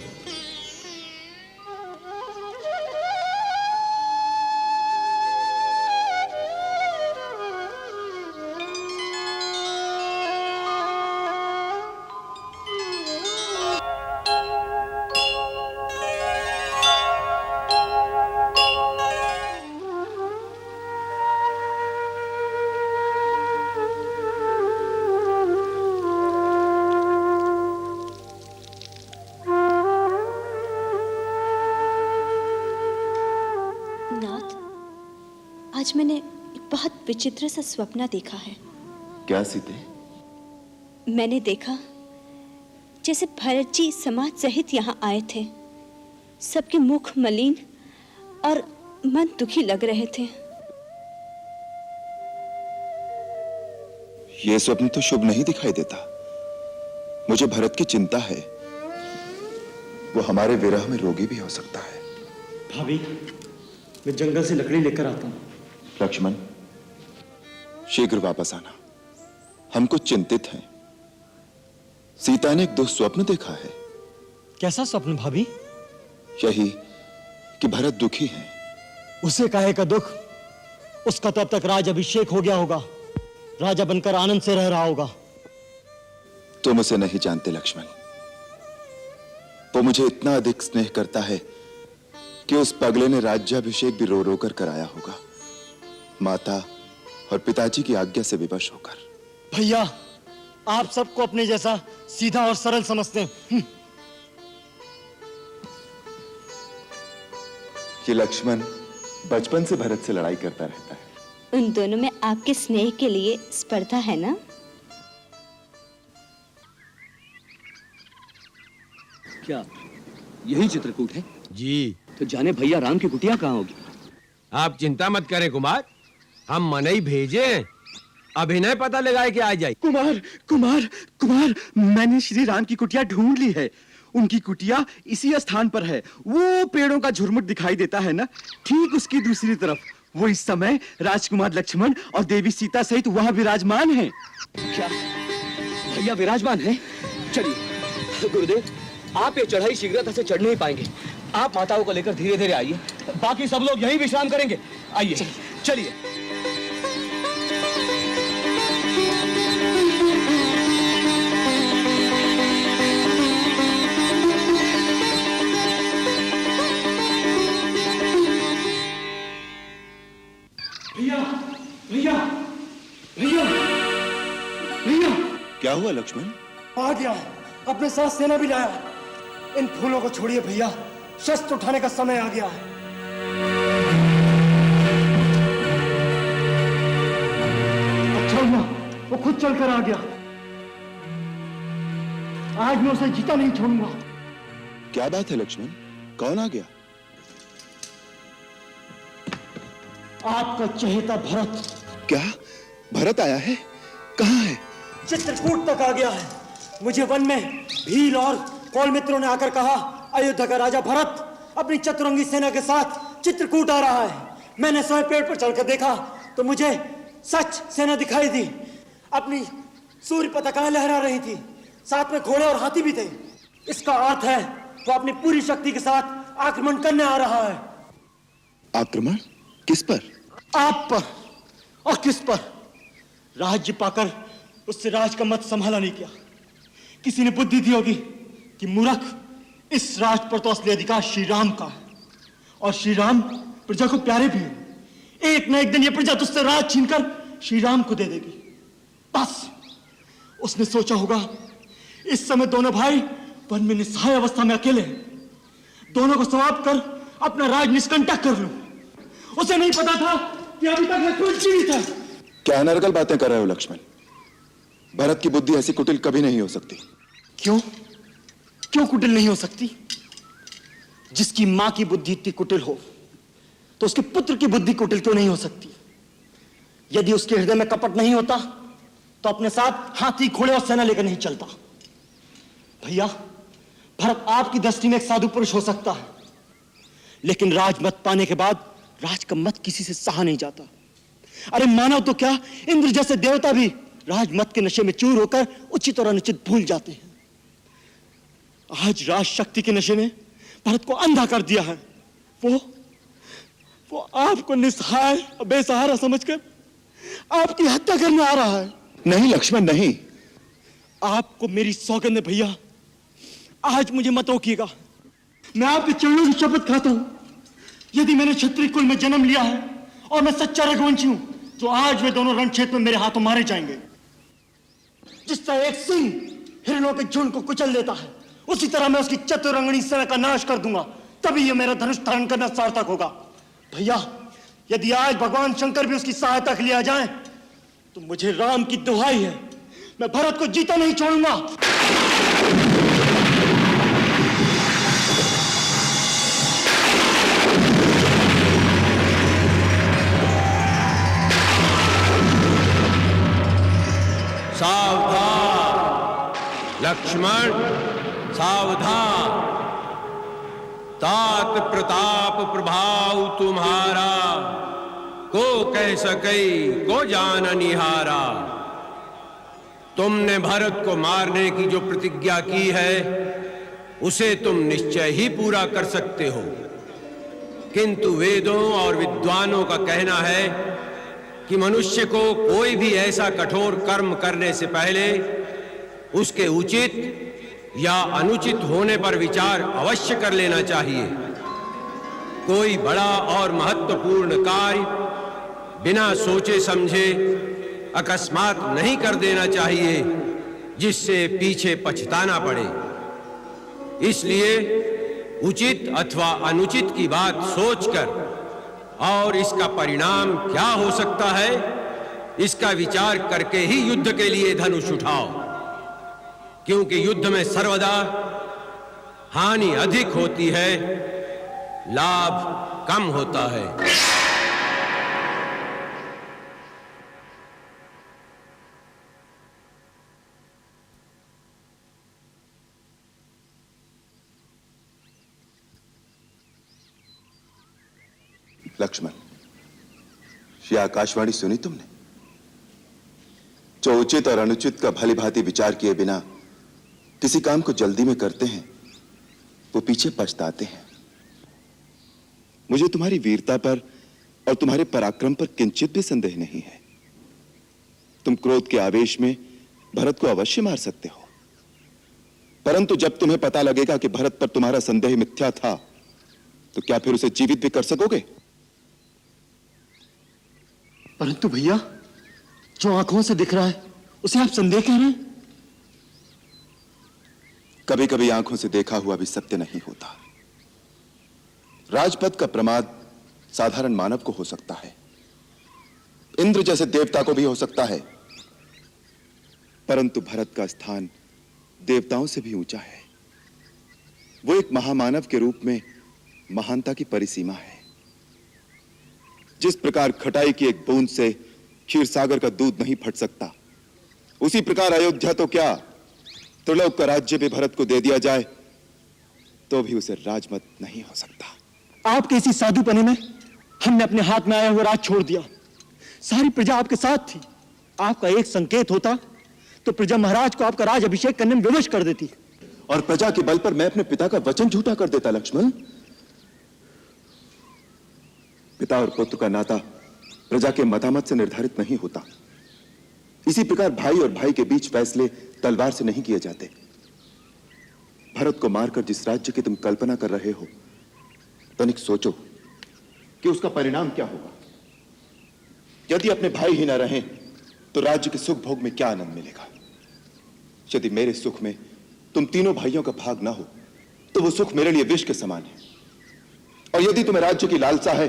आज मैंने एक बहुत विचित्र सा स्वप्न देखा है। क्या सीते? मैंने देखा जैसे भरत जी समाज सहित यहाँ आए थे। सबके मुख मलिन और मन दुखी लग रहे थे। यह स्वप्न तो शुभ नहीं दिखाई देता। मुझे भरत की चिंता है। वो हमारे विरह में रोगी भी हो सकता है। भाभी, मैं जंगल से लकड़ी लेकर आता हूं। लक्ष्मण, शीघ्र वापस आना। हम कुछ चिंतित हैं। सीता ने एक दुःस्वप्न देखा है। कैसा स्वप्न भाभी? यही कि भरत दुखी है। उसे काहे का दुख? उसका तो अब तक राज अभिषेक हो गया होगा। राजा बनकर आनंद से रह रहा होगा। तुम उसे नहीं जानते लक्ष्मण। वो मुझे इतना अधिक स्नेह करता है कि उस पगले ने राज्याभिषेक भी रो रो कर कराया होगा, माता और पिताजी की आज्ञा से विवश होकर। भैया, आप सबको अपने जैसा सीधा और सरल समझते हैं। ये लक्ष्मण बचपन से भरत से लड़ाई करता रहता है। उन दोनों में आपके स्नेह के लिए स्पर्धा है ना? क्या यही चित्रकूट है? जी। तो जाने भैया राम की कुटिया कहाँ होगी? आप चिंता मत करें कुमार, हम मनई भेजे, अभिनय पता लगाए कि आ जाए। कुमार कुमार कुमार, मैंने श्री राम की कुटिया ढूंढ ली है। उनकी कुटिया इसी स्थान पर है। वो पेड़ों का झुरमुट दिखाई देता है ना, ठीक उसकी दूसरी तरफ। वो इस समय राजकुमार लक्ष्मण और देवी सीता सहित वहां विराजमान हैं। क्या भैया विराजमान है? चलिए गुरुदेव, आप ये चढ़ाई शीघ्रता से चढ़ नहीं पाएंगे। आप माताओं को लेकर धीरे धीरे आइए, बाकी सब लोग यहीं विश्राम करेंगे। आइए चलिए। भैया भैया भैया भैया, क्या हुआ लक्ष्मण? आ गया, अपने साथ सेना भी लाया। इन फूलों को छोड़िए भैया, शस्त्र उठाने का समय आ गया है। अच्छा हुआ वो खुद चलकर आ गया। आज मैं उसे जीता नहीं छोड़ूंगा। क्या बात है लक्ष्मण, कौन आ गया? आपका चहेता भरत। क्या भरत आया है? कहाँ है? चित्रकूट तक आ गया है। मुझे वन में भील और कौल मित्रों ने आकर कहा, अयोध्या का राजा भरत अपनी चतुरंगी सेना के साथ चित्रकूट आ रहा है। मैंने स्वयं पेड़ पर चढ़कर देखा तो मुझे सच सेना दिखाई दी। अपनी सूर्य पताकाएं लहरा रही थी, साथ में घोड़े और हाथी भी थे। इसका अर्थ है वो अपनी पूरी शक्ति के साथ आक्रमण करने आ रहा है। आक्रमण? किस पर? आप पर। और किस पर? राज्य पाकर उससे राज का मत संभाला नहीं किया। किसी ने बुद्धि दी होगी कि मूर्ख, इस राज पर तो असली अधिकार श्री राम का है और श्री राम प्रजा को प्यारे भी हैं। एक न एक दिन ये प्रजा तुझसे राज छीनकर श्री राम को दे देगी। बस उसने सोचा होगा इस समय दोनों भाई वन में निस्सहाय अवस्था में अकेले हैं, दोनों को समाप्त कर अपना राज निष्कंटक कर लूं। उसे नहीं पता था कि अभी तक लक्ष्मण जीवित है। क्या अनर्गल बातें कर रहे हो लक्ष्मण? भरत की बुद्धि ऐसी कुटिल कभी नहीं हो सकती। क्यों? क्यों कुटिल नहीं हो सकती? जिसकी मां की बुद्धि इतनी कुटिल हो तो उसके पुत्र की बुद्धि कुटिल क्यों नहीं हो सकती? यदि उसके हृदय में कपट नहीं होता तो अपने साथ हाथी, घोड़े और सेना लेकर नहीं चलता। भैया, भरत आपकी दृष्टि में एक साधु पुरुष हो सकता है, लेकिन राजमत पाने के बाद राज का मत किसी से सहा नहीं जाता। अरे मानव तो क्या, इंद्र जैसे देवता भी राजमत के नशे में चूर होकर उचित और अनुचित भूल जाते हैं। आज राज शक्ति के नशे ने भरत को अंधा कर दिया है। वो आपको निस्सहाय और बेसहारा समझकर आपकी हत्या करने आ रहा है। नहीं लक्ष्मण, नहीं। आपको मेरी सौगंध है भैया, आज मुझे मत रोकिएगा। मैं आपके चरणों की शपथ खाता हूं, यदि मैंने क्षत्रिय कुल में जन्म लिया है और मैं सच्चा रघुवंशी हूं, तो आज वे दोनों रणक्षेत्र में मेरे हाथों मारे जाएंगे। जिस तरह एक सिंह हिरणों के झुंड को कुचल देता है, उसी तरह मैं उसकी चतुरंगनी सेना का नाश कर दूंगा। तभी यह मेरा धनुष धारण करना सार्थक होगा। भैया, यदि आज भगवान शंकर भी उसकी सहायता के लिए आ जाएं, तो मुझे राम की दुहाई है, मैं भरत को जीता नहीं छोड़ूंगा। सावधान लक्ष्मण, सावधान। तात प्रताप प्रभाव तुम्हारा, को कह सके को जान निहारा। तुमने भरत को मारने की जो प्रतिज्ञा की है उसे तुम निश्चय ही पूरा कर सकते हो, किंतु वेदों और विद्वानों का कहना है कि मनुष्य को कोई भी ऐसा कठोर कर्म करने से पहले उसके उचित या अनुचित होने पर विचार अवश्य कर लेना चाहिए। कोई बड़ा और महत्वपूर्ण कार्य बिना सोचे समझे अकस्मात नहीं कर देना चाहिए, जिससे पीछे पछताना पड़े। इसलिए उचित अथवा अनुचित की बात सोचकर और इसका परिणाम क्या हो सकता है, इसका विचार करके ही युद्ध के लिए धनुष उठाओ, क्योंकि युद्ध में सर्वदा हानि अधिक होती है, लाभ कम होता है। लक्ष्मण, ये आकाशवाणी सुनी तुमने? जो उचित और अनुचित का भली भांति विचार किए बिना किसी काम को जल्दी में करते हैं, वो पीछे पछताते हैं। मुझे तुम्हारी वीरता पर और तुम्हारे पराक्रम पर किंचित भी संदेह नहीं है। तुम क्रोध के आवेश में भरत को अवश्य मार सकते हो, परंतु जब तुम्हें पता लगेगा कि भरत पर तुम्हारा संदेह मिथ्या था, तो क्या फिर उसे जीवित भी कर सकोगे? परंतु भैया, जो आंखों से दिख रहा है उसे आप संदेह कह रहे हैं? कभी कभी आंखों से देखा हुआ भी सत्य नहीं होता। राजपद का प्रमाद साधारण मानव को हो सकता है, इंद्र जैसे देवता को भी हो सकता है, परंतु भरत का स्थान देवताओं से भी ऊंचा है। वो एक महामानव के रूप में महानता की परिसीमा है। जिस प्रकार खटाई की एक बूंद से क्षीर सागर का दूध नहीं फट सकता, उसी प्रकार अयोध्या तो क्या, त्रिलोक का राज्य भी भरत को दे दिया जाए तो भी उसे राजमत नहीं हो सकता। आपके इसी साधुपने में हमने अपने हाथ में आया हुआ राज छोड़ दिया। सारी प्रजा आपके साथ थी। आपका एक संकेत होता तो प्रजा महाराज को आपका राज अभिषेक करने में विवश कर देती, और प्रजा के बल पर मैं अपने पिता का वचन झूठा कर देता। लक्ष्मण, पिता और पुत्र का नाता प्रजा के मतामत से निर्धारित नहीं होता। इसी प्रकार भाई और भाई के बीच फैसले तलवार से नहीं किए जाते। भरत को मारकर जिस राज्य की तुम कल्पना कर रहे हो, तनिक सोचो कि उसका परिणाम क्या होगा। यदि अपने भाई ही न रहें तो राज्य के सुख भोग में क्या आनंद मिलेगा। यदि मेरे सुख में तुम तीनों भाइयों का भाग ना हो तो वो सुख मेरे लिए विष के समान है। और यदि तुम्हें राज्य की लालसा है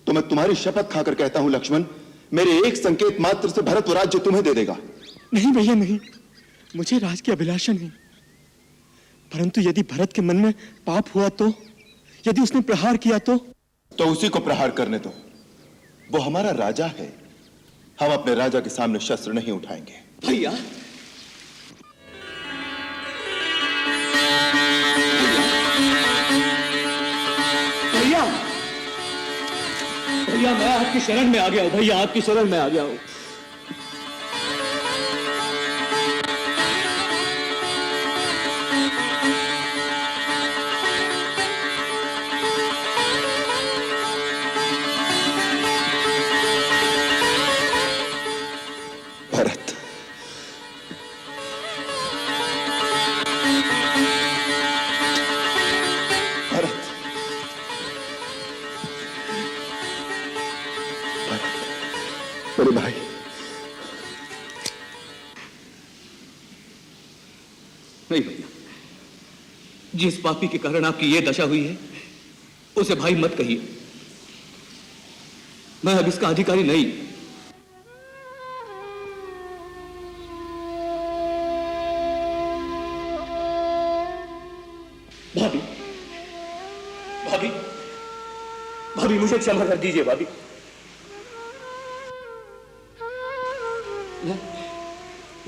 तो मैं तुम्हारी शपथ खाकर कहता हूं लक्ष्मण, मेरे एक संकेत मात्र से भरत वो राज्य तुम्हें दे देगा। नहीं भैया नहीं, मुझे राज की अभिलाषा नहीं। परंतु यदि भरत के मन में पाप हुआ तो, यदि उसने प्रहार किया तो उसी को प्रहार करने दो। वो हमारा राजा है, हम अपने राजा के सामने शस्त्र नहीं उठाएंगे। भैया, भैया, भैया मैं आपकी शरण में आ गया हूं। भैया आपकी शरण में आ गया हूं। भरत, भरत, मेरे भाई, नहीं भैया, जिस पापी के कारण आपकी यह दशा हुई है उसे भाई मत कहिए। मैं अब इसका अधिकारी नहीं। भाभी, भाभी, भाभी मुझे क्षमा कर दीजिए। भाभी,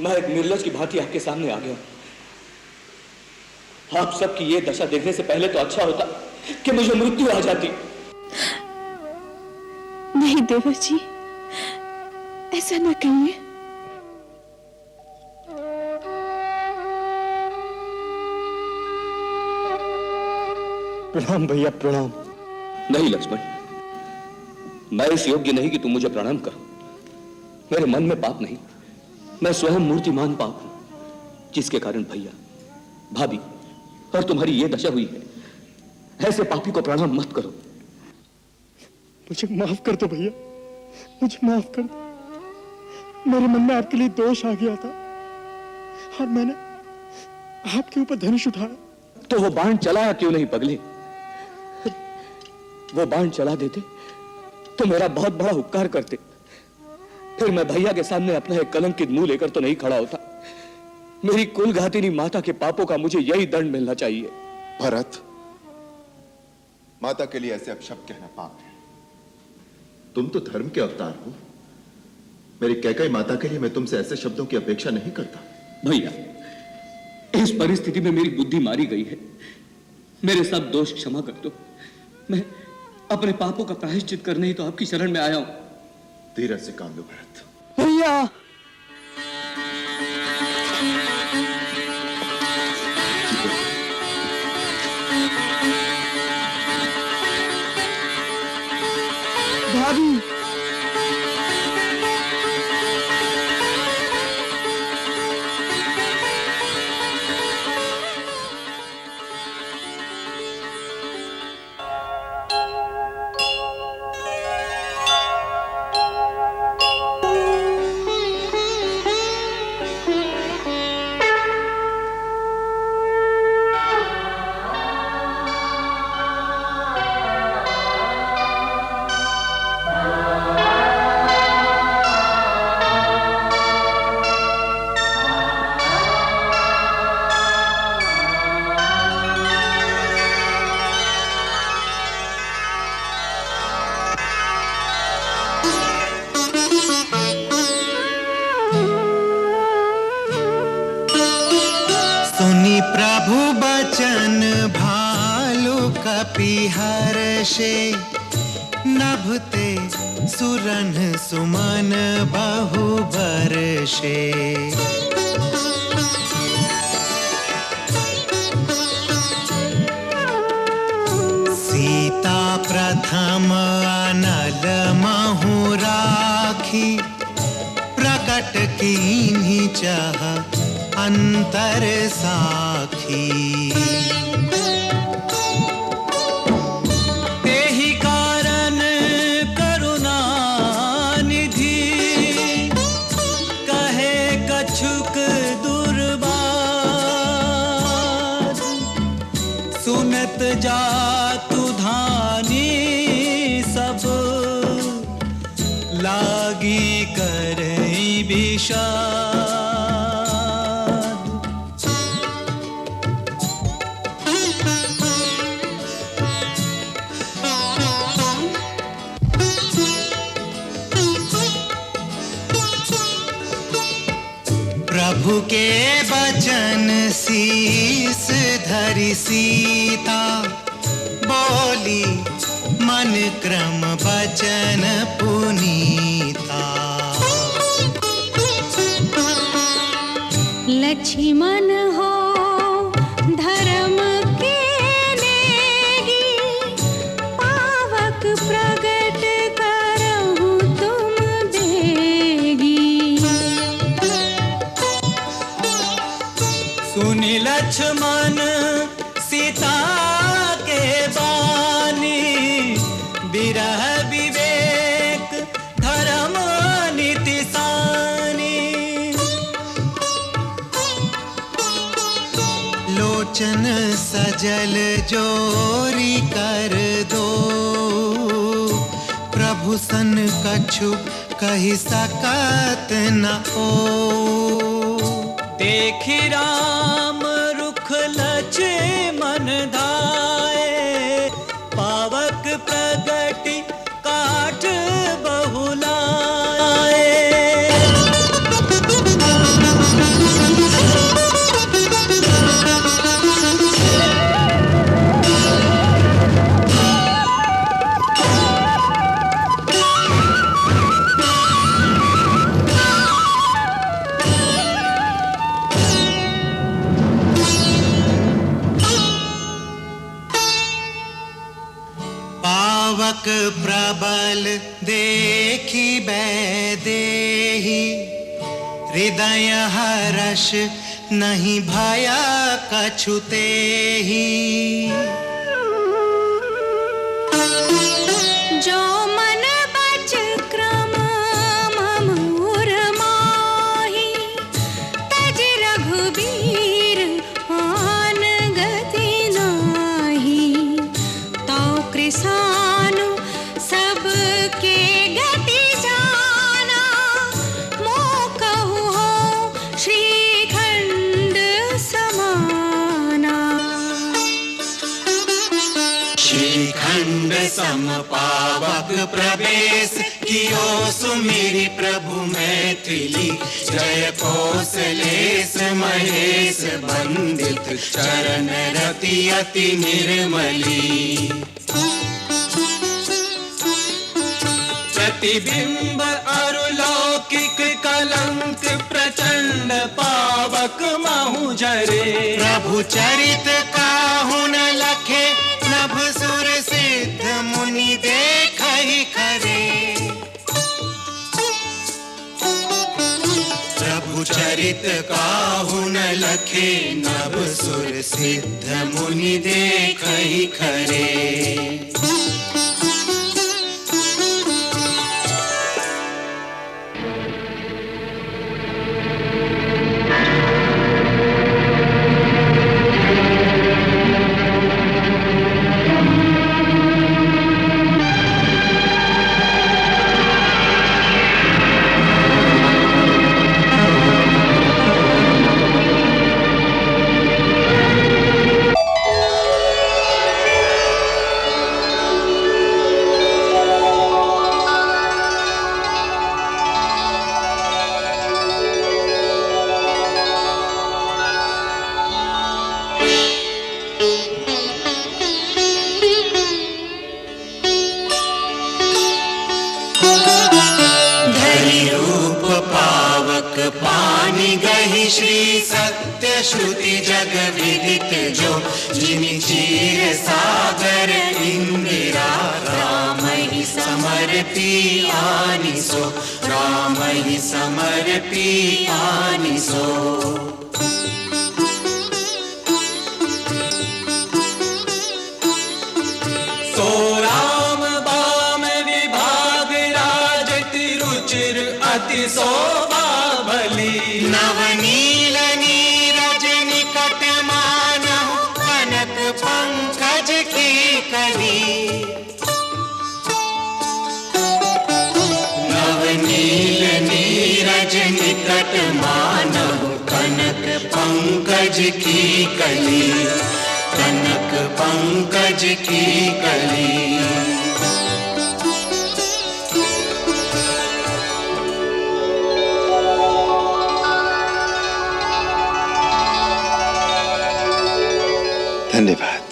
मैं एक निर्लज की भांति आपके सामने आ गया। आप सबकी ये दशा देखने से पहले तो अच्छा होता कि मुझे मृत्यु आ जाती। नहीं देवर जी, ऐसा न कहिए। प्रणाम भैया, प्रणाम। नहीं लक्ष्मण, मैं इस योग्य नहीं कि तुम मुझे प्रणाम करो। मेरे मन में पाप नहीं, मैं स्वयं मूर्तिमान पाप हूं। जिसके कारण भैया, भाभी और तुम्हारी ये दशा हुई है। ऐसे पापी को प्रणाम मत करो। मुझे माफ कर दो भैया, मुझे माफ कर दो। मेरे मन में आपके लिए दोष आ गया था और मैंने आपके ऊपर धनुष उठाया। तो वो बाण चलाया क्यों नहीं पगले? वो बाण चला देते तो मेरा बहुत बड़ा उपकार करते। फिर मैं भैया के सामने अपना एक कलंकित मुंह लेकर तो नहीं खड़ा होता। मेरी कुलघातिनी माता के पापों का मुझे यही दंड मिलना चाहिए। भरत, माता के लिए ऐसे अपशब्द कहना पाप है। तुम तो धर्म के अवतार हो। मेरी कैकेयी माता के लिए मैं तुमसे ऐसे शब्दों की अपेक्षा नहीं करता। भैया, इस परिस्थिति में मेरी बुद्धि मारी गई है। मेरे सब दोष क्षमा कर दो। मैं अपने पापों का प्रायश्चित करने ही तो आपकी शरण में आया हूं। धीरज से काम लो भरत। भैया, भाभी, सुनी प्रभु बचन भालु कपिहर से, नभते सुरन सुमन बहु बरसे। सीता प्रथम अनल महु राखी, प्रकट कीन्ही चाह अंतर साखी। तेहि कारण करुणा निधि, कहे कछुक दुर्बार। सुनत जातु धानी सब, लागी करई विषाद। प्रभु के बचन शीस धरि सीता, बोली मन क्रम बचन पुनीता। लक्ष्मण हो धर्म के नेगी, पावक प्रगट करहु तुम बेगी। सुनि लक्ष्मण सीता के बानी, बिरह विवेक धर्म नीति सानी। लोचन सजल जोरी कर दो, प्रभु सन कछु कहि सकत न हो। देखि राम रुख लक्ष्मण धाये, पावक प्रगति काठ बहुलाए। पावक प्रबल देखी बैदेही, हृदय हर्ष नहीं भाया कछुते ही। जो मन बच क्रम ममूर माही, तज रघुबीर आन गति नाही। तो कृसानु सबके गति जाना, मोह कहु हो श्रीखंड समाना। श्रीखंड सम पावक प्रवेश कियो सुमिरि प्रभु मैथिली। जय कौशलेश महेश बंदित चरण रति अति निर्मली। प्रतिबिंब अरुलौकिक कलंक प्रचंड पावक महु जरे। प्रभु चरित काहु न लखे नभ सुर सिद्ध मुनि देखहि खरे। प्रभु चरित काहु न लखे नभ सुर सिद्ध मुनि देखहि खरे। पानी गहि श्री सत्य श्रुति जग विदित जो। जिनि चीर सागर इंदिरा राम ही समर्पी आनिसो। राम ही समर्पी आनिसो। सो राम बाम विभाग राज तिरुचिर अति शोभा भली। नवनील नीरज निकट मानहु कनक पंकज की कली। नवनील नीरज निकट मानहु कनक पंकज की कली। कनक पंकज की कली। धन्यवाद।